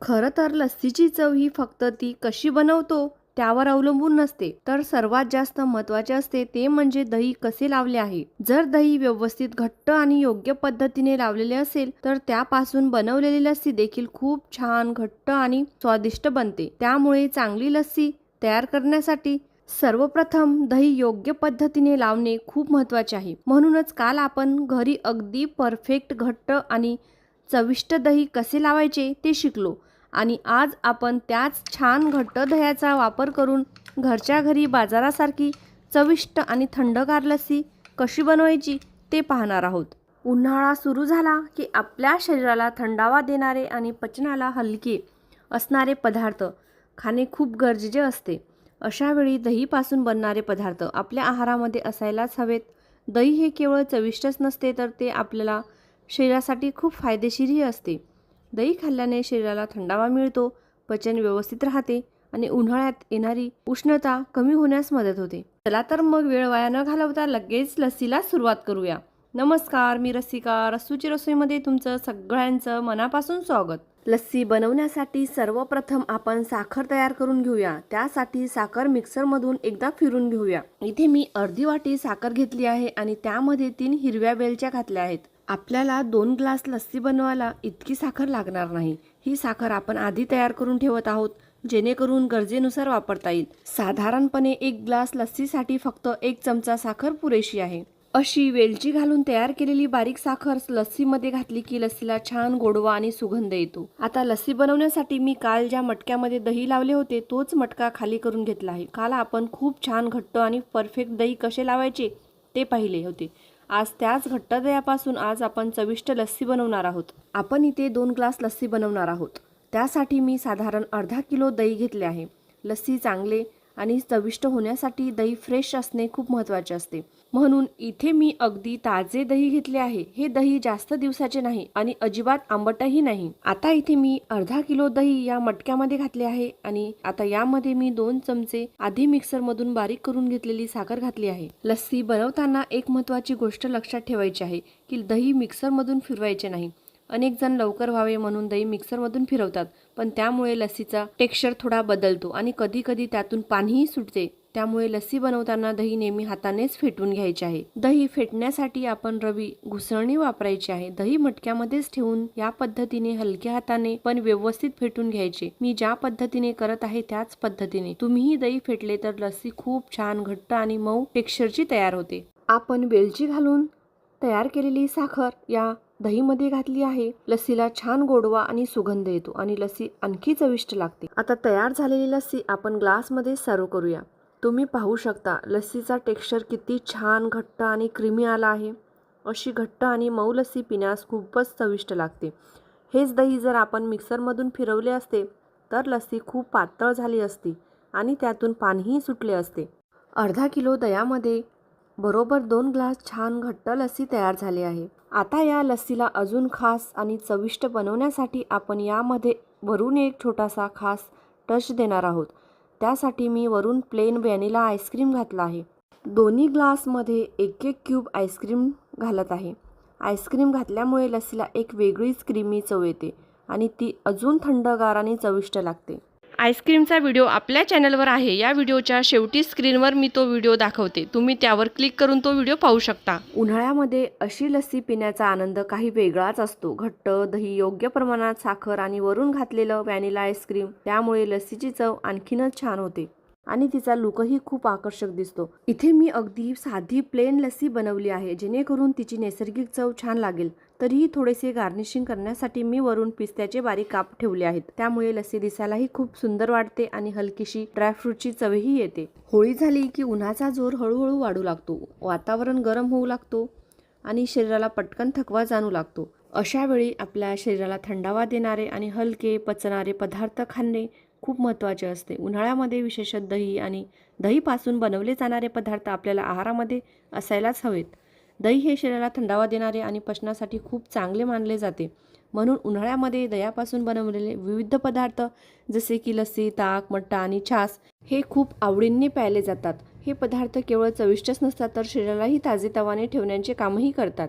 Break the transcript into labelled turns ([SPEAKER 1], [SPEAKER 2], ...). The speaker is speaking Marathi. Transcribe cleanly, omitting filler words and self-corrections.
[SPEAKER 1] खरं तर लस्सीची चव ही फक्त ती कशी बनवतो त्यावर अवलंबून नसते, तर सर्वात जास्त महत्त्वाचे असते ते म्हणजे दही कसे लावले आहे. जर दही व्यवस्थित घट्ट आणि योग्य पद्धतीने लावलेले असेल तर त्यापासून बनवलेली लस्सी देखील खूप छान घट्ट आणि स्वादिष्ट बनते. त्यामुळे चांगली लस्सी तयार करण्यासाठी सर्वप्रथम दही योग्य पद्धतीने लावणे खूप महत्त्वाचे आहे. म्हणूनच काल आपण घरी अगदी परफेक्ट घट्ट आणि चविष्ट दही कसे लावायचे ते शिकलो आणि आज आपण त्याच छान घट्ट दह्याचा वापर करून घरच्या घरी बाजारासारखी चविष्ट आणि थंडगार लस्सी कशी बनवायची ते पाहणार आहोत. उन्हाळा सुरू झाला की आपल्या शरीराला थंडावा देणारे आणि पचनाला हलके असणारे पदार्थ खाणे खूप गरजेचे असते. अशा वेळी दहीपासून बनणारे पदार्थ आपल्या आहारामध्ये असायलाच हवेत. दही हे केवळ चविष्टच नसते तर ते आपल्याला शरीरासाठी खूप फायदेशीरही असते. दही खाल्ल्याने शरीराला थंडावा मिळतो, पचन व्यवस्थित राहते आणि उन्हाळ्यात येणारी उष्णता कमी होण्यास मदत होते. चला तर मग वेळ वाया न घालवता लगेच लस्सीला सुरुवात करूया. नमस्कार, मी रसिका. रसूची रसोईमध्ये तुमचं सगळ्यांचं मनापासून स्वागत. लस्सी बनवण्यासाठी सर्वप्रथम आपण साखर तयार करून घेऊया. त्यासाठी साखर मिक्सरमधून एकदा फिरून घेऊया. इथे मी अर्धी वाटी साखर घेतली आहे आणि त्यामध्ये 3 हिरव्या वेलच्या घातल्या आहेत. आपल्याला 2 ग्लास लस्सी बनवायला इतकी साखर लागणार नाही. ही साखर आपण आधी तयार करून ठेवत आहोत जेणेकरून गरजेनुसार वापरता येईल. साधारणपणे 1 ग्लास लस्सीसाठी फक्त 1 चमचा साखर पुरेशी आहे. अशी वेलची घालून तयार केलेली बारीक साखर लस्सीमध्ये घातली की लस्सीला छान गोडवा आणि सुगंध येतो. आता लस्सी बनवण्यासाठी मी काल ज्या मटक्यामध्ये दही लावले होते तोच मटका खाली करून घेतला आहे. काल आपण खूप छान घट्ट आणि परफेक्ट दही कसे लावायचे ते पाहिले होते. आज त्याच घट्ट दह्यापासून आज आपण चविष्ट लस्सी बनवणार आहोत. आपण इथे 2 ग्लास लस्सी बनवणार आहोत. त्यासाठी मी साधारण अर्धा किलो दही घेतले आहे. लस्सी चांगले आणि चविष्ट होण्यासाठी दही फ्रेश असणे खूप महत्त्वाचे असते. म्हणून इथे मी अगदी ताजे दही घेतले आहे. हे दही जास्त दिवसाचे नाही आणि अजिबात आंबटही नाही. आता इथे मी अर्धा किलो दही या मटक्यामध्ये घातले आहे आणि आता यामध्ये मी 2 चमचे आधी मिक्सर मधून बारीक करून घेतलेली साखर घातली आहे. लस्सी बनवताना एक महत्त्वाची गोष्ट लक्षात ठेवायची आहे की दही मिक्सर मधून फिरवायचे नाही. अनेक जण लवकर व्हावे म्हणून दही मिक्सरमधून फिरवतात, पण त्यामुळे लस्सीचा टेक्स्चर थोडा बदलतो आणि कधी कधी त्यातून पाणीही सुटते. त्यामुळे लस्सी बनवताना दही नेहमी हातानेच फेटून घ्यायचे आहे. दही फेटण्यासाठी आपण रवी घुसळणी वापरायची आहे. दही मटक्यामध्येच ठेवून या पद्धतीने हलक्या हाताने पण व्यवस्थित फेटून घ्यायचे. मी ज्या पद्धतीने करत आहे त्याच पद्धतीने तुम्हीही दही फेटले तर लस्सी खूप छान घट्ट आणि मऊ टेक्स्चरची तयार होते. आपण वेलची घालून तयार केलेली साखर या दहीमध्ये घातली आहे. लस्सीला छान गोडवा आणि सुगंध येतो आणि लस्सी आणखी चविष्ट लागते. आता तयार झालेली लस्सी आपण ग्लासमध्ये सर्व करूया. तुम्ही पाहू शकता लस्सीचा टेक्स्चर किती छान घट्ट आणि क्रीमी आला आहे. अशी घट्ट आणि मऊ लस्सी पिण्यास खूपच चविष्ट लागते. हेच दही जर आपण मिक्सरमधून फिरवले असते तर लस्सी खूप पातळ झाली असती आणि त्यातून पाणीही सुटले असते. अर्धा किलो दह्यामध्ये बरोबर 2 ग्लास छान घट्ट लस्सी तयार झाली आहे. आता या लस्सीला अजून खास आणि चविष्ट बनवण्यासाठी आपण यामध्ये वरून एक छोटासा खास टच देणार आहोत. त्यासाठी मी वरून प्लेन व्हॅनिला आईस्क्रीम घातला आहे. दोन्ही ग्लासमध्ये 1-1 क्यूब आईस्क्रीम घालत आहे. आईस्क्रीम घातल्यामुळे लस्सीला एक वेगळीच क्रीमी चव येते आणि ती अजून थंडगार आणि चविष्ट लागते. आईस्क्रीमचा व्हिडिओ आपल्या चॅनलवर आहे. या व्हिडिओच्या शेवटी स्क्रीनवर मी तो व्हिडिओ दाखवते. तुम्ही त्यावर क्लिक करून तो व्हिडिओ पाहू शकता. उन्हाळ्यामध्ये अशी लस्सी पिण्याचा आनंद काही वेगळाच असतो. घट्ट दही, योग्य प्रमाणात साखर आणि वरून घातलेलं व्हॅनिला आईस्क्रीम, त्यामुळे लस्सीची चव आणखीनच छान होते आणि तिचा लुकही खूप आकर्षक दिसतो. इथे मी अगदी साधी प्लेन लस्सी बनवली आहे जेणेकरून तिची नैसर्गिक चव छान लागेल. तरीही थोडेसे गार्निशिंग करण्यासाठी मी वरून पिस्त्याचे बारीक काप ठेवले आहेत. त्यामुळे लस्सी दिसायलाही खूप सुंदर वाटते आणि हलकीशी ड्रायफ्रूटची चवही येते. होळी झाली की उन्हाचा जोर हळूहळू वाढू लागतो. वातावरण गरम होऊ लागतो आणि शरीराला पटकन थकवा जाणू लागतो. अशा वेळी आपल्या शरीराला थंडावा देणारे आणि हलके पचणारे पदार्थ खाणे खूप महत्त्वाचे असते. उन्हाळ्यामध्ये विशेषतः दही आणि दहीपासून बनवले जाणारे पदार्थ आपल्याला आहारामध्ये असायलाच हवेत. दही हे शरीराला थंडावा देणारे आणि पचनासाठी खूप चांगले मानले जाते. म्हणून उन्हाळ्यामध्ये दह्यापासून बनवलेले विविध पदार्थ जसे की लस्सी, ताक, मट्टा आणि छास हे खूप आवडीने प्यायले जातात. हे पदार्थ केवळ चविष्टच नसतात तर शरीरालाही ताजेतवाने ठेवण्याचे कामही करतात.